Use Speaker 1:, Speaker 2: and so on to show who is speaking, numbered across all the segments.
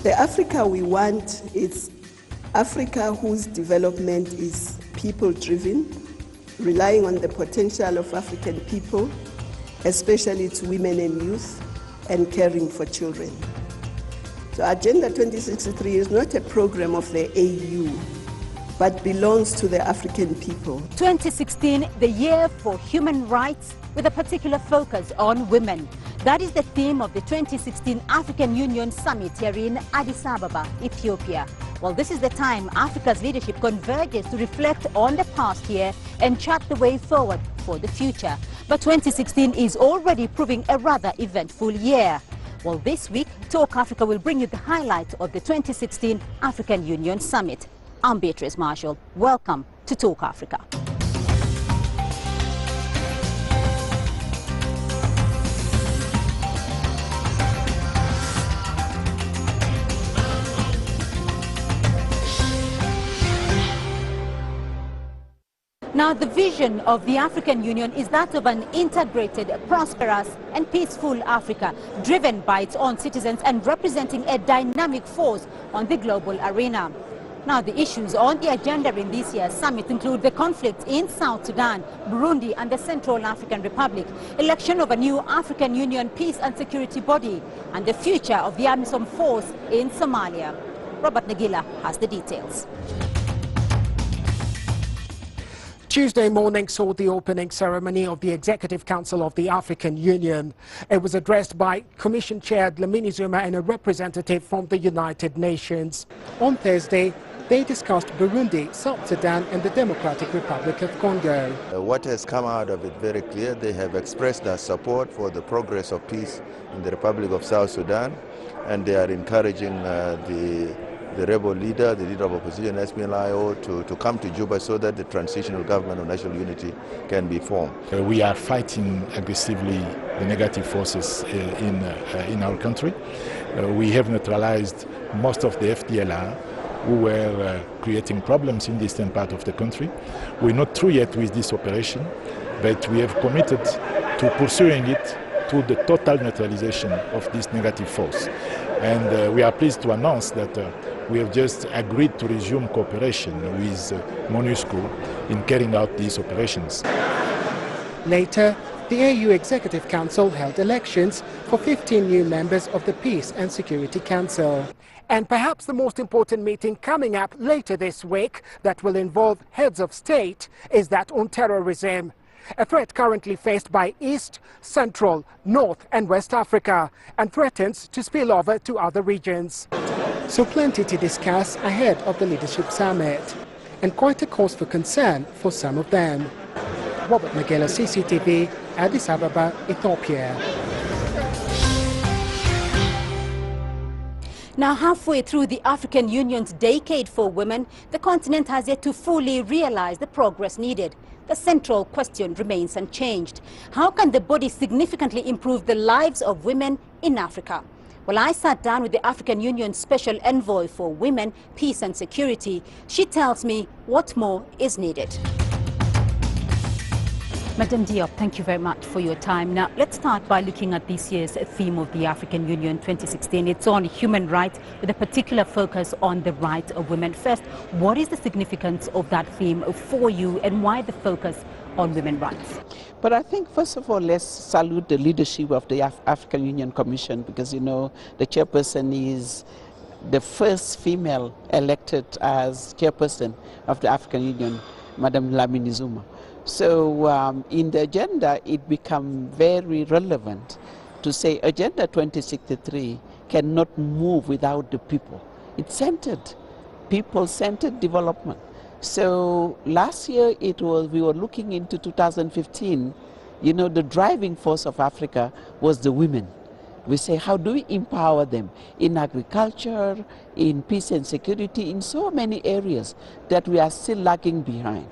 Speaker 1: The Africa we want is Africa whose development is people-driven, relying on the potential of African people, especially its women and youth, and caring for children. So Agenda 2063 is not a program of the AU, but belongs to the African people.
Speaker 2: 2016, the year for human rights, with a particular focus on women. That is the theme of the 2016 African Union Summit here in Addis Ababa, Ethiopia. Well, this is the time Africa's leadership converges to reflect on the past year and chart the way forward for the future. But 2016 is already proving a rather eventful year. Well, this week, Talk Africa will bring you the highlights of the 2016 African Union Summit. I'm Beatrice Marshall. Welcome to Talk Africa. Now, the vision of the African Union is that of an integrated, prosperous and peaceful Africa, driven by its own citizens and representing a dynamic force on the global arena. Now, the issues on the agenda in this year's summit include the conflict in South Sudan, Burundi and the Central African Republic, election of a new African Union peace and security body, and the future of the AMISOM force in Somalia. Robert Nagila has the details.
Speaker 3: Tuesday morning saw the opening ceremony of the Executive Council of the African Union. It was addressed by Commission Chair Dlamini Zuma and a representative from the United Nations. On Thursday, they discussed Burundi, South Sudan and the Democratic Republic of Congo.
Speaker 4: What has come out of it very clear, they have expressed their support for the progress of peace in the Republic of South Sudan, and they are encouraging the rebel leader, the leader of opposition, SPLIO, to come to Juba so that the transitional government of national unity can be formed.
Speaker 5: We are fighting aggressively the negative forces in our country. We have neutralized most of the FDLR who were creating problems in the eastern part of the country. We're not through yet with this operation, but we have committed to pursuing it to the total neutralization of this negative force. And we are pleased to announce that we have just agreed to resume cooperation with MONUSCO in carrying out these operations.
Speaker 3: Later, the AU Executive Council held elections for 15 new members of the Peace and Security Council. And perhaps the most important meeting coming up later this week that will involve heads of state is that on terrorism, a threat currently faced by East, Central, North and West Africa, and threatens to spill over to other regions. So plenty to discuss ahead of the Leadership Summit, and quite a cause for concern for some of them. Robert Nagila, CCTV, Addis Ababa, Ethiopia.
Speaker 2: Now, halfway through the African Union's decade for women, the continent has yet to fully realize the progress needed. The central question remains unchanged. How can the body significantly improve the lives of women in Africa? Well, I sat down with the African Union Special Envoy for Women, Peace and Security. She tells me what more is needed. Madam Diop, thank you very much for your time. Now, let's start by looking at this year's theme of the African Union 2016. It's on human rights with a particular focus on the rights of women. First, what is the significance of that theme for you and why the focus on women rights?
Speaker 6: But I think, first of all, let's salute the leadership of the African Union Commission because, you know, the chairperson is the first female elected as chairperson of the African Union, Madam Dlamini Zuma. So in the agenda, it becomes very relevant to say Agenda 2063 cannot move without the people. It's centered, people-centered development. So last year, we were looking into 2015, you know, the driving force of Africa was the women. We say, how do we empower them in agriculture, in peace and security, in so many areas that we are still lagging behind.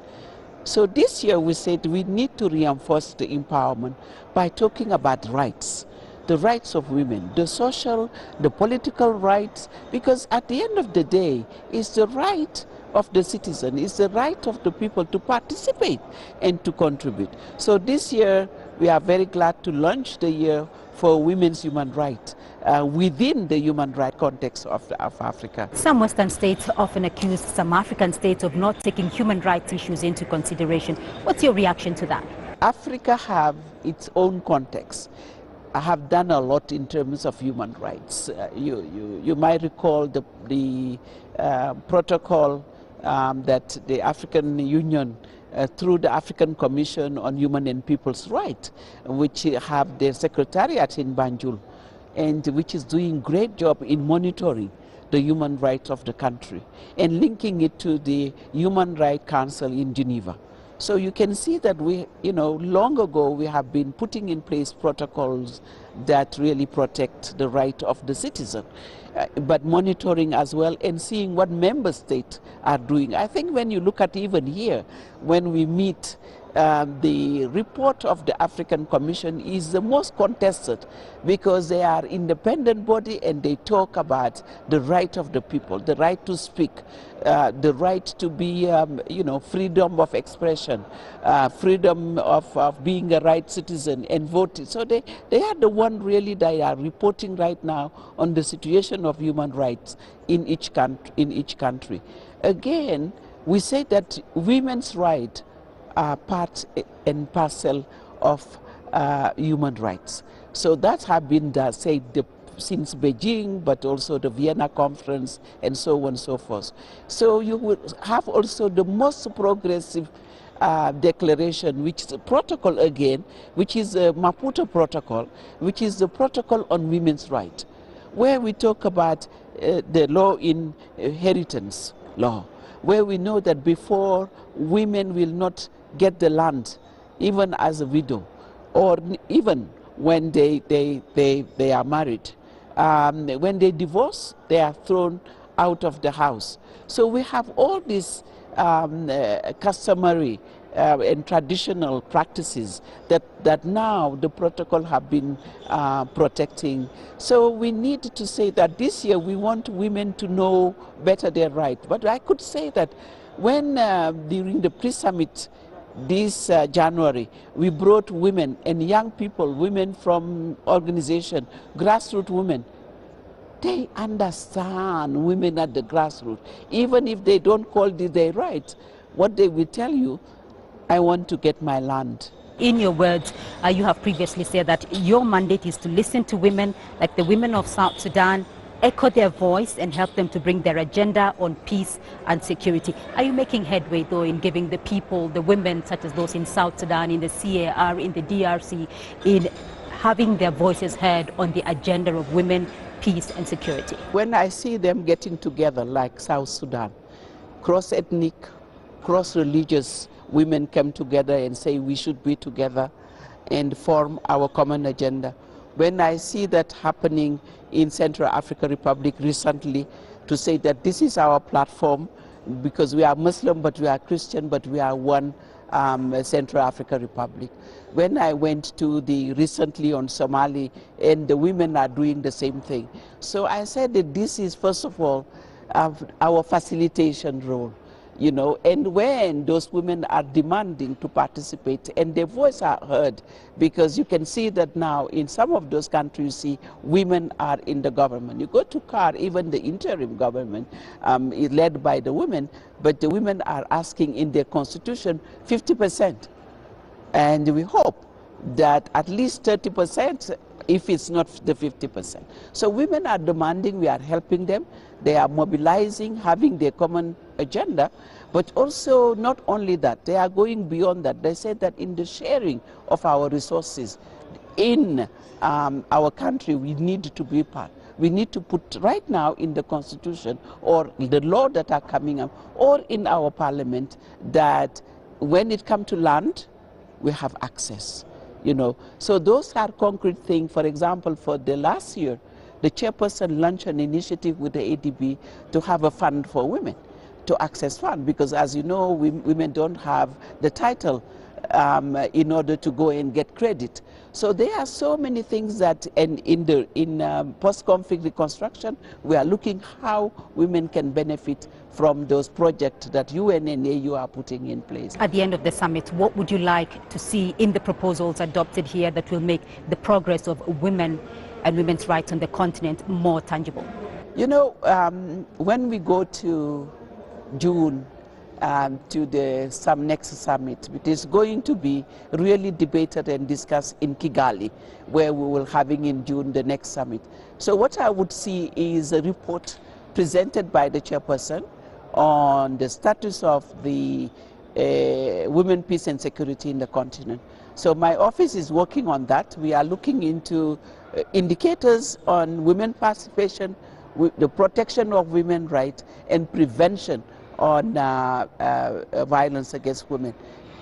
Speaker 6: So this year we said we need to reinforce the empowerment by talking about rights, the rights of women, the social, the political rights, because at the end of the day, it's the right of the citizen, it's the right of the people to participate and to contribute. So this year we are very glad to launch the year for women's human rights within the human rights context of Africa.
Speaker 2: Some Western states often accuse some African states of not taking human rights issues into consideration. What's your reaction to that?
Speaker 6: Africa have its own context. I have done a lot in terms of human rights. You might recall the protocol that the African Union through the African Commission on Human and People's Rights, which have their secretariat in Banjul, and which is doing great job in monitoring the human rights of the country and linking it to the Human Rights Council in Geneva. So you can see that long ago we have been putting in place protocols that really protect the right of the citizen, but monitoring as well and seeing what member states are doing. I think when you look at even here, when we meet, the report of the African Commission is the most contested because they are independent body and they talk about the right of the people, the right to speak, the right to be, freedom of expression, freedom of being a right citizen and voting. So they are the one really that are reporting right now on the situation of human rights in each country. Again, we say that women's rights are part and parcel of human rights. So that have been said since Beijing, but also the Vienna Conference and so on and so forth. So you will have also the most progressive declaration, which is a protocol again, which is the Maputo Protocol, which is the protocol on women's rights, where we talk about the law in inheritance law, where we know that before women will not get the land, even as a widow, or even when they are married. When they divorce, they are thrown out of the house. So we have all these customary and traditional practices that now the protocol have been protecting. So we need to say that this year we want women to know better their right. But I could say that when during the pre-summit this January, we brought women and young people, women from organization, grassroots women. They understand women at the grassroots. Even if they don't call this their right, what they will tell you, I want to get my land.
Speaker 2: In your words, you have previously said that your mandate is to listen to women, like the women of South Sudan, echo their voice and help them to bring their agenda on peace and security. Are you making headway, though, in giving the people, the women, such as those in South Sudan, in the CAR, in the DRC, in having their voices heard on the agenda of women, peace and security?
Speaker 6: When I see them getting together like South Sudan, cross-ethnic, cross-religious women come together and say we should be together and form our common agenda. When I see that happening in Central African Republic recently, to say that this is our platform, because we are Muslim, but we are Christian, but we are one Central African Republic. When I went to recently on Somali, and the women are doing the same thing. So I said that this is, first of all, our facilitation role. And when those women are demanding to participate and their voice are heard, because you can see that now in some of those countries, you see women are in the government. You go to CAR, even the interim government is led by the women, but the women are asking in their constitution 50%. And we hope that at least 30%, if it's not the 50%. So women are demanding, we are helping them. They are mobilizing, having their common agenda, but also not only that, they are going beyond that. They say that in the sharing of our resources in our country, we need to be part. We need to put right now in the constitution or the law that are coming up or in our parliament that when it comes to land, we have access. So those are concrete things. For example, for the last year, the chairperson launched an initiative with the ADB to have a fund for women, to access fund, because as you know, women don't have the title in order to go and get credit. So there are so many things that, and in post-conflict reconstruction, we are looking how women can benefit from those projects that UN and AU are putting in place.
Speaker 2: At the end of the summit, what would you like to see in the proposals adopted here that will make the progress of women and women's rights on the continent more tangible?
Speaker 6: You know, when we go to June, to the next summit, it is going to be really debated and discussed in Kigali, where we will having in June the next summit. So what I would see is a report presented by the chairperson on the status of the women, peace and security in the continent. So my office is working on that. We are looking into indicators on women participation, the protection of women's rights and prevention on violence against women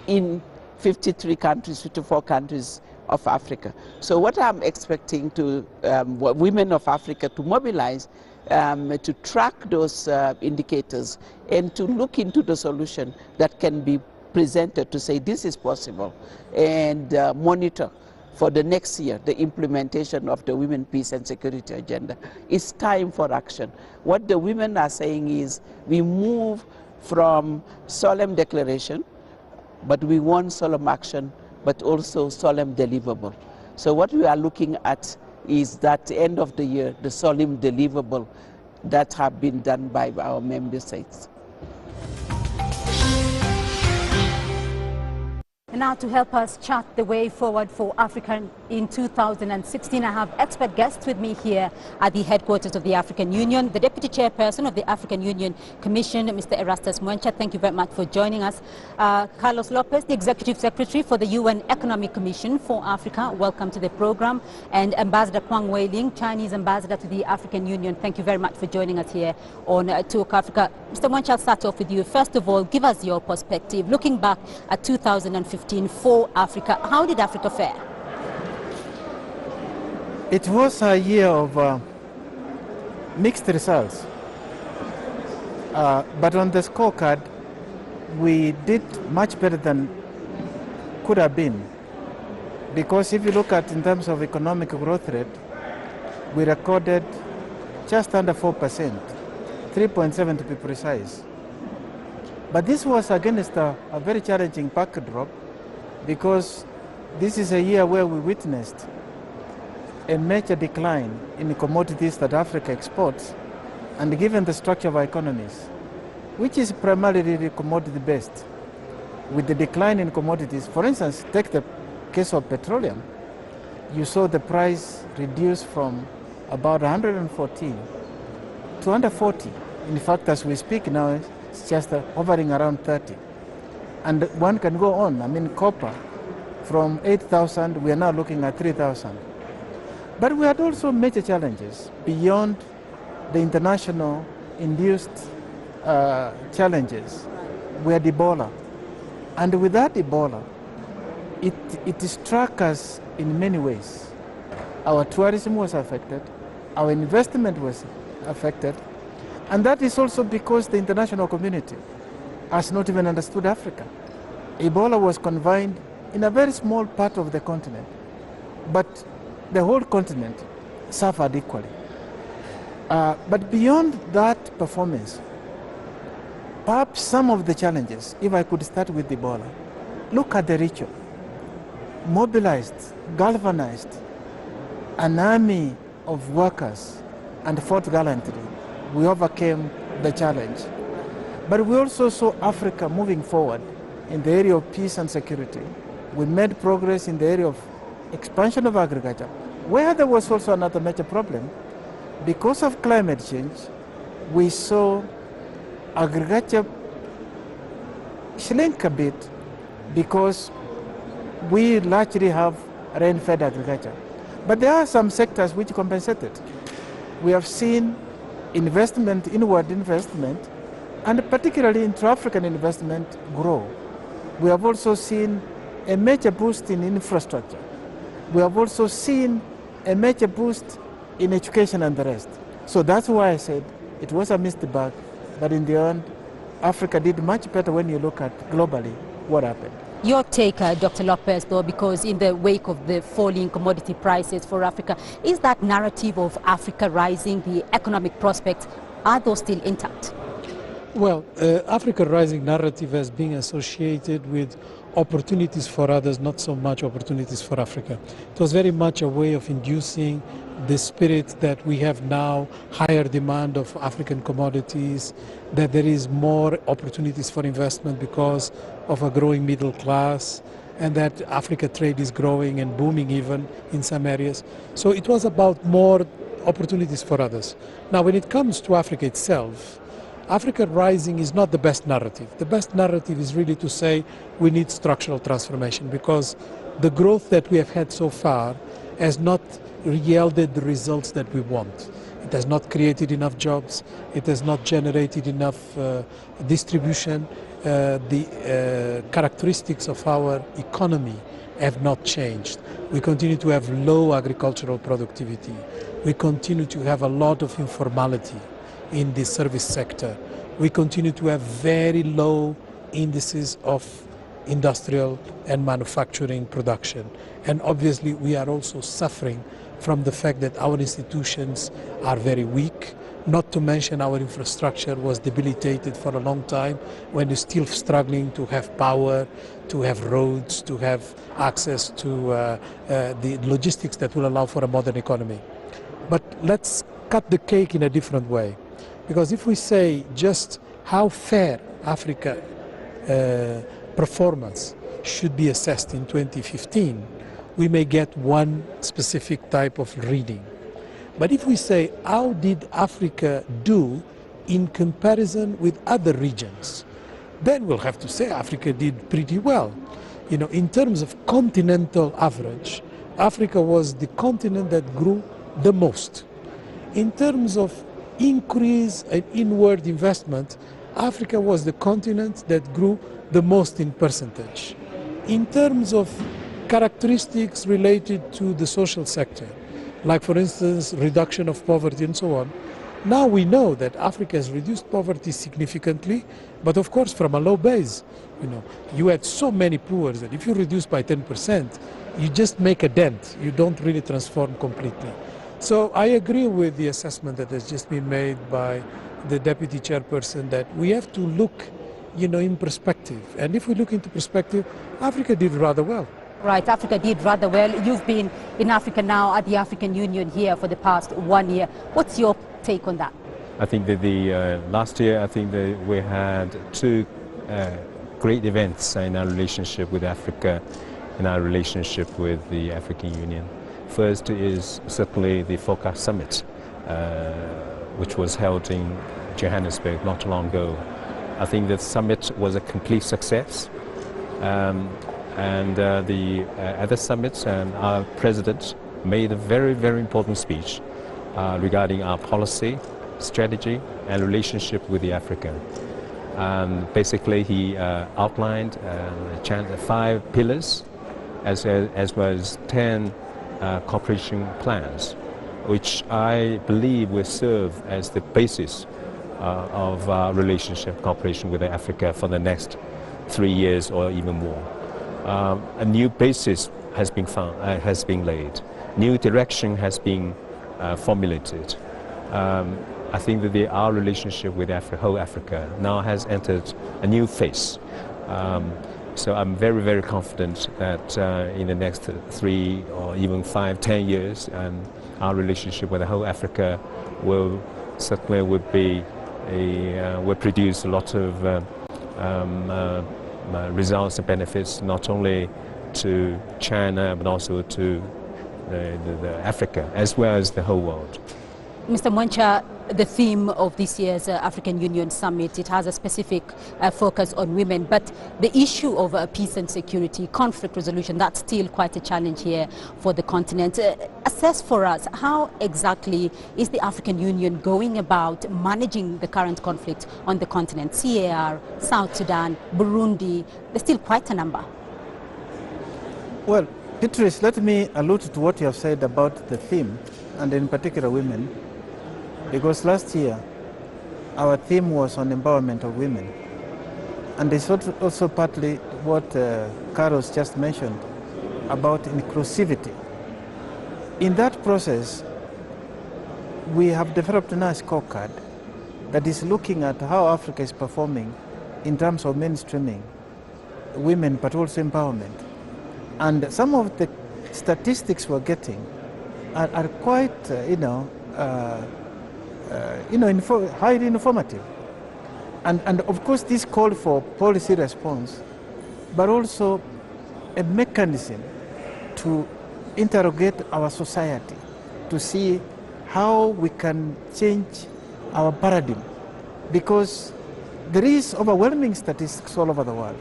Speaker 6: in 53 countries, 54 countries of Africa. So what I'm expecting to women of Africa to mobilize to track those indicators and to look into the solution that can be presented to say this is possible, and monitor for the next year the implementation of the Women, Peace and Security agenda. It's time for action. What the women are saying is we move from solemn declaration, but we want solemn action, but also solemn deliverable. So what we are looking at is that at the end of the year, the solemn deliverable that have been done by our member states.
Speaker 2: And now to help us chart the way forward for Africa in 2016, I have expert guests with me here at the headquarters of the African Union. The Deputy Chairperson of the African Union Commission, Mr. Erastus Mwencha, thank you very much for joining us. Carlos Lopez, the Executive Secretary for the UN Economic Commission for Africa, welcome to the program. And Ambassador Kwang Weiling, Chinese Ambassador to the African Union, thank you very much for joining us here on Talk Africa. Mr. Mwencha, I'll start off with you. First of all, give us your perspective. Looking back at 2015, for Africa, how did Africa fare?
Speaker 7: It was a year of mixed results, but on the scorecard we did much better than could have been, because if you look at in terms of economic growth rate, we recorded just under 4%, 3.7 to be precise. But this was against a very challenging backdrop, because this is a year where we witnessed a major decline in the commodities that Africa exports, and given the structure of our economies, which is primarily commodity based, with the decline in commodities, for instance, take the case of petroleum, you saw the price reduce from about 114 to under 40. In fact, as we speak now, it's just hovering around 30. And one can go on. I mean, copper, from 8,000, we are now looking at 3,000. But we had also major challenges beyond the international induced challenges. We had Ebola. And with that Ebola, it struck us in many ways. Our tourism was affected, our investment was affected, and that is also because the international community has not even understood Africa. Ebola was confined in a very small part of the continent, but the whole continent suffered equally. But beyond that performance, perhaps some of the challenges, if I could start with Ebola, look at the ritual. Mobilized, galvanized, an army of workers and fought gallantly. We overcame the challenge. But we also saw Africa moving forward in the area of peace and security. We made progress in the area of expansion of agriculture, where there was also another major problem. Because of climate change, we saw agriculture shrink a bit because we largely have rain-fed agriculture. But there are some sectors which compensated. We have seen investment, inward investment, and particularly intra-African investment grow. We have also seen a major boost in infrastructure. We have also seen a major boost in education and the rest. So that's why I said it was a mixed bag, but in the end, Africa did much better when you look at globally what happened.
Speaker 2: Your take, Dr. Lopez, though, because in the wake of the falling commodity prices for Africa, is that narrative of Africa rising, the economic prospects, are those still intact?
Speaker 8: Well, Africa rising narrative has been associated with opportunities for others, not so much opportunities for Africa. It was very much a way of inducing the spirit that we have now higher demand of African commodities, that there is more opportunities for investment because of a growing middle class, and that Africa trade is growing and booming even in some areas. So it was about more opportunities for others. Now, when it comes to Africa itself, Africa rising is not the best narrative. The best narrative is really to say we need structural transformation, because the growth that we have had so far has not yielded the results that we want. It has not created enough jobs. It has not generated enough distribution. The characteristics of our economy have not changed. We continue to have low agricultural productivity. We continue to have a lot of informality in the service sector. We continue to have very low indices of industrial and manufacturing production. And obviously we are also suffering from the fact that our institutions are very weak, not to mention our infrastructure was debilitated for a long time, when we're still struggling to have power, to have roads, to have access to the logistics that will allow for a modern economy. But let's cut the cake in a different way. Because if we say just how fair Africa performance should be assessed in 2015, we may get one specific type of reading. But if we say how did Africa do in comparison with other regions, then we'll have to say Africa did pretty well. You know, in terms of continental average, Africa was the continent that grew the most. In terms of increase and inward investment, Africa was the continent that grew the most in percentage. In terms of characteristics related to the social sector, like for instance reduction of poverty and so on, now we know that Africa has reduced poverty significantly, but of course from a low base. You know, you had so many poor that if you reduce by 10%, you just make a dent, you don't really transform completely. So I agree with the assessment that has just been made by the deputy chairperson that we have to look, you know, in perspective. And if we look into perspective, Africa did rather well.
Speaker 2: Right, Africa did rather well. You've been in Africa now at the African Union here for the past 1 year. What's your take on that?
Speaker 9: I think that the last year, I think that we had two great events in our relationship with Africa, in our relationship with the African Union. First is certainly the FOCAC Summit, which was held in Johannesburg not too long ago. I think the summit was a complete success. At the summit, our president made a very, very important speech regarding our policy, strategy, and relationship with the Africa. Basically, he outlined 5 pillars, as well as 10 cooperation plans, which I believe will serve as the basis of our relationship cooperation with Africa for the next 3 years or even more. A new basis has been laid. New direction has been formulated. I think that our relationship with whole Africa now has entered a new phase. So I'm very, very confident that in the next 3 or even 5, 10 years, our relationship with the whole Africa will produce a lot of results and benefits, not only to China but also to Africa as well as the whole world.
Speaker 2: Mr. Mwencha, the theme of this year's African Union Summit, it has a specific focus on women, but the issue of peace and security, conflict resolution, that's still quite a challenge here for the continent. Assess for us, how exactly is the African Union going about managing the current conflict on the continent? CAR, South Sudan, Burundi, there's still quite a number.
Speaker 7: Well, Beatrice, let me allude to what you have said about the theme, and in particular women. Because last year, our theme was on empowerment of women. And it's also partly what Carlos just mentioned about inclusivity. In that process, we have developed a nice scorecard that is looking at how Africa is performing in terms of mainstreaming women, but also empowerment. And some of the statistics we're getting are quite, highly informative. And of course, this called for policy response, but also a mechanism to interrogate our society to see how we can change our paradigm, because there is overwhelming statistics all over the world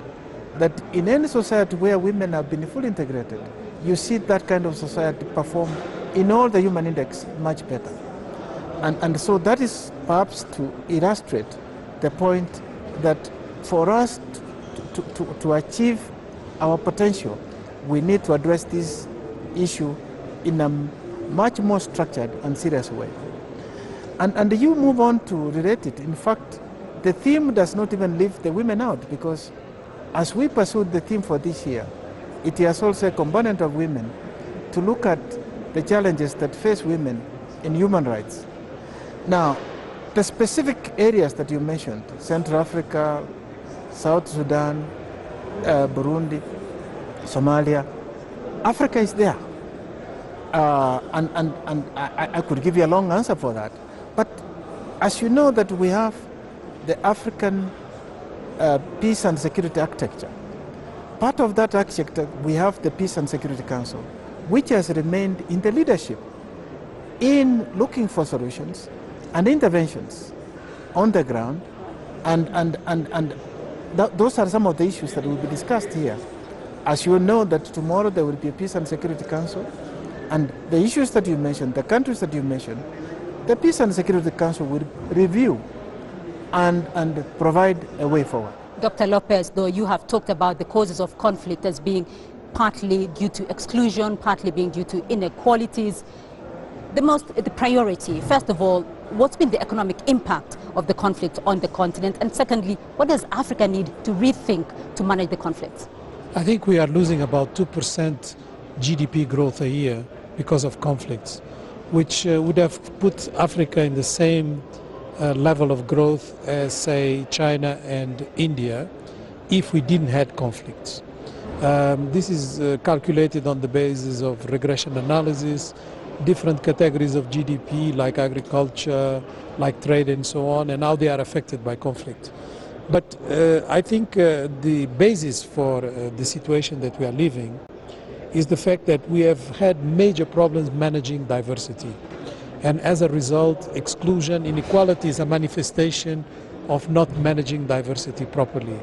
Speaker 7: that in any society where women have been fully integrated, you see that kind of society perform in all the human index much better. And so that is perhaps to illustrate the point that for us to achieve our potential, we need to address this issue in a much more structured and serious way. And you move on to relate it. In fact, the theme does not even leave the women out, because as we pursued the theme for this year, it has also a component of women to look at the challenges that face women in human rights. Now, the specific areas that you mentioned, Central Africa, South Sudan, Burundi, Somalia, Africa is there. And I could give you a long answer for that. But as you know that we have the African Peace and Security Architecture. Part of that architecture, we have the Peace and Security Council, which has remained in the leadership in looking for solutions and interventions on the ground. Those are some of the issues that will be discussed here. As you know that tomorrow there will be a Peace and Security Council, and the issues that you mentioned, the countries that you mentioned, the Peace and Security Council will review and provide a way forward.
Speaker 2: Dr. Lopez, though, you have talked about the causes of conflict as being partly due to exclusion, partly being due to inequalities. The priority, first of all, what's been the economic impact of the conflict on the continent? And secondly, what does Africa need to rethink to manage the conflict?
Speaker 8: I think we are losing about 2% GDP growth a year because of conflicts, which would have put Africa in the same level of growth as, say, China and India if we didn't have conflicts. This is calculated on the basis of regression analysis, different categories of GDP like agriculture, like trade and so on, and how they are affected by conflict. But I think the basis for the situation that we are living is the fact that we have had major problems managing diversity. And as a result, exclusion, inequality is a manifestation of not managing diversity properly.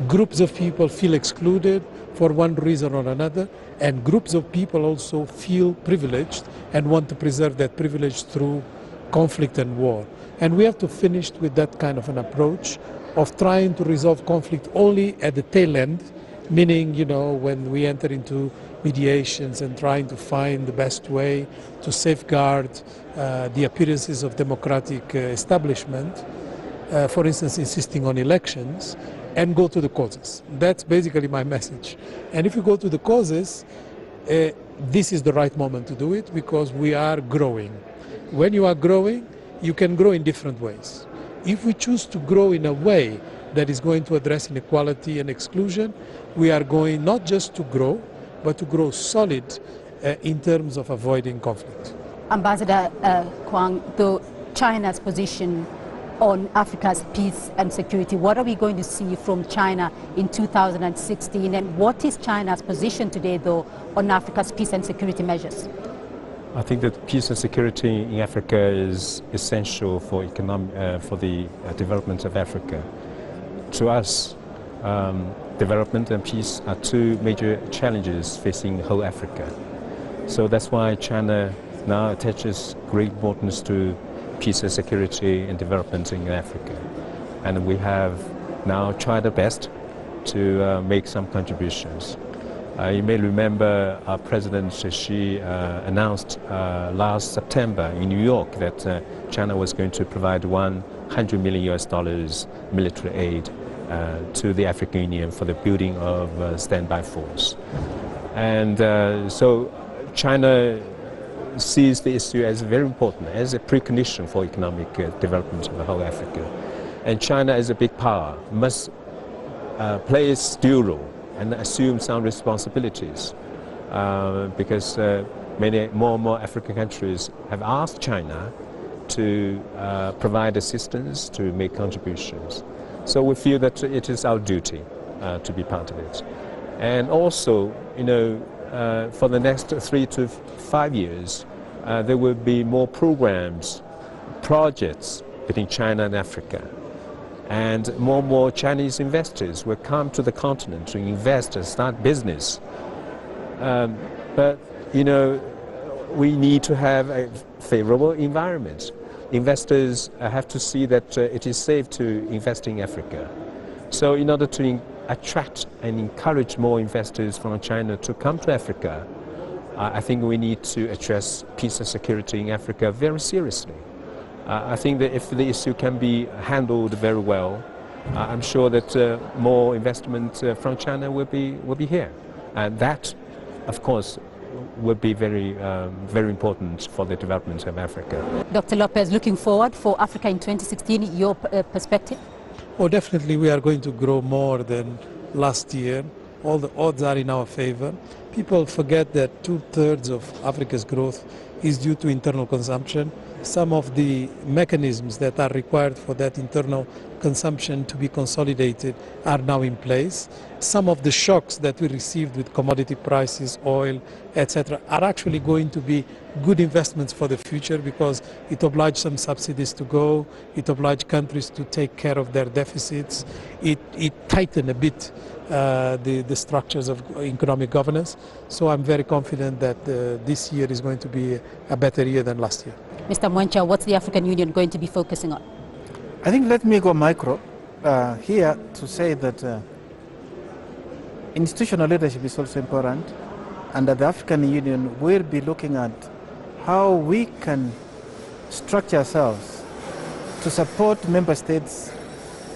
Speaker 8: Groups of people feel excluded for one reason or another, and groups of people also feel privileged and want to preserve that privilege through conflict and war. And we have to finish with that kind of an approach of trying to resolve conflict only at the tail end, meaning, when we enter into mediations and trying to find the best way to safeguard the appearances of democratic establishment, for instance, insisting on elections, and go to the causes. That's basically my message. And if you go to the causes, this is the right moment to do it, because we are growing. When you are growing, you can grow in different ways. If we choose to grow in a way that is going to address inequality and exclusion, we are going not just to grow, but to grow solid in terms of avoiding conflict.
Speaker 2: Ambassador Kwang, though China's position on Africa's peace and security, what are we going to see from China in 2016, and what is China's position today, though, on Africa's peace and security measures?
Speaker 9: I think that peace and security in Africa is essential for the development of Africa. To us, development and peace are two major challenges facing whole Africa. So that's why China now attaches great importance to peace and security and development in Africa. And we have now tried our best to make some contributions. You may remember our President Xi announced last September in New York that China was going to provide $100 million military aid to the African Union for the building of standby force. And so China sees the issue as very important, as a precondition for economic development of the whole Africa. And China, as a big power, must play its due role and assume some responsibilities, because more and more African countries have asked China to provide assistance, to make contributions. So we feel that it is our duty to be part of it. And also, you know, for the next 3 to 5 years, there will be more programs, projects between China and Africa. And more Chinese investors will come to the continent to invest and start business. But, you know, we need to have a favorable environment. Investors have to see that it is safe to invest in Africa. So in order to attract and encourage more investors from China to come to Africa, I think we need to address peace and security in Africa very seriously. I think that if the issue can be handled very well, I'm sure that more investment from China will be here. And that, of course, would be very important for the development of Africa.
Speaker 2: Dr. Lopez, looking forward for Africa in 2016, your perspective?
Speaker 8: Oh, definitely we are going to grow more than last year. All the odds are in our favor. People forget that 2/3 of Africa's growth is due to internal consumption. Some of the mechanisms that are required for that internal consumption to be consolidated are now in place. Some of the shocks that we received with commodity prices, oil, etc., are actually going to be good investments for the future, because it obliged some subsidies to go, it obliged countries to take care of their deficits, it tightened a bit the structures of economic governance. So I'm very confident that this year is going to be a better year than last year.
Speaker 2: Mr. Mwencha, what's the African Union going to be focusing on?
Speaker 7: I think let me go micro here to say that institutional leadership is also important, and that the African Union will be looking at how we can structure ourselves to support member states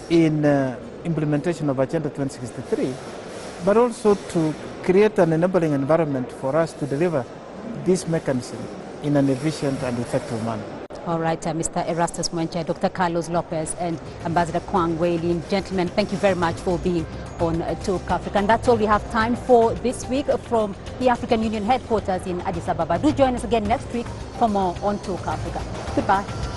Speaker 7: in implementation of Agenda 2063, but also to create an enabling environment for us to deliver this mechanism in an efficient and effective manner.
Speaker 2: All right, Mr. Erastus Mwencha, Dr. Carlos Lopez, and Ambassador Kwang Wei Lin. Gentlemen, thank you very much for being on Talk Africa. And that's all we have time for this week from the African Union headquarters in Addis Ababa. Do join us again next week for more on Talk Africa. Goodbye.